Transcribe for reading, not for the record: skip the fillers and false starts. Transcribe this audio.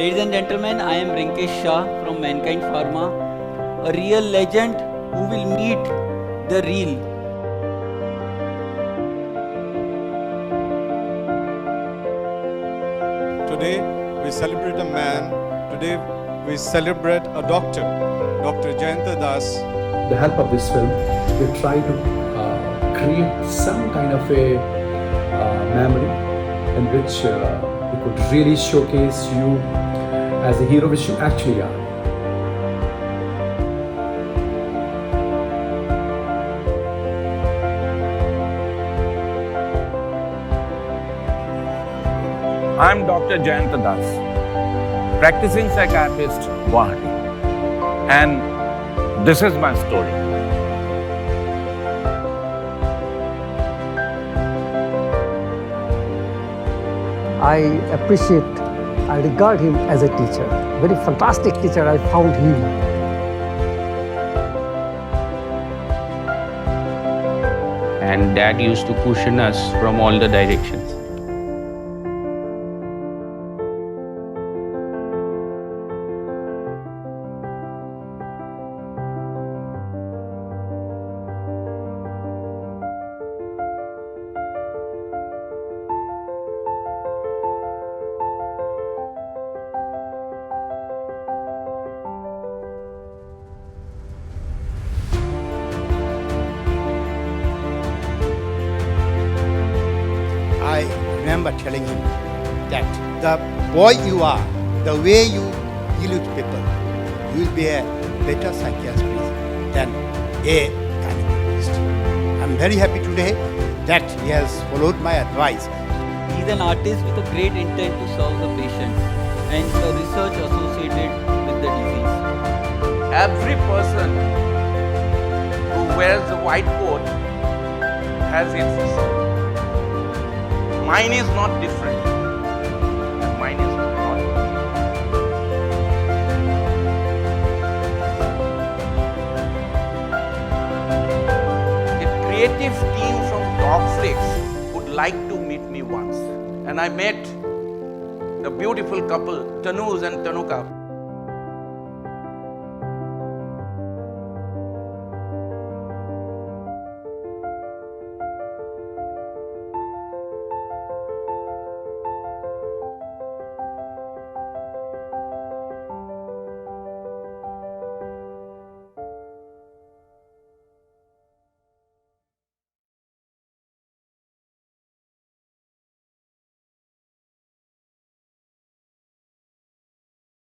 Ladies and gentlemen, I am Rinkesh Shah from MankindPharma, a real legend who will meet the real. Today we celebrate a man, today we celebrate a doctor, Dr. Jayanta Das. The help of this film, we try to create some kind of a memory in which we could really showcase you as a hero which you actually are. I'm Dr. Jayanta Das, practicing psychiatrist, Guwahati. And this is my story. I appreciate, I regard him as a teacher. Very fantastic teacher I found him. And Dad used to cushion us from all the directions. I remember telling him that the boy you are, the way you deal with people, you will be a better psychiatrist than a gynecologist. I'm very happy today that he has followed my advice. He is an artist with a great intent to serve the patient and the research associated with the disease. Every person who wears the white coat has its. Mine is not different. Mine is not. A creative team from Docflix would like to meet me once. And I met the beautiful couple, Tanuj and Tanuka.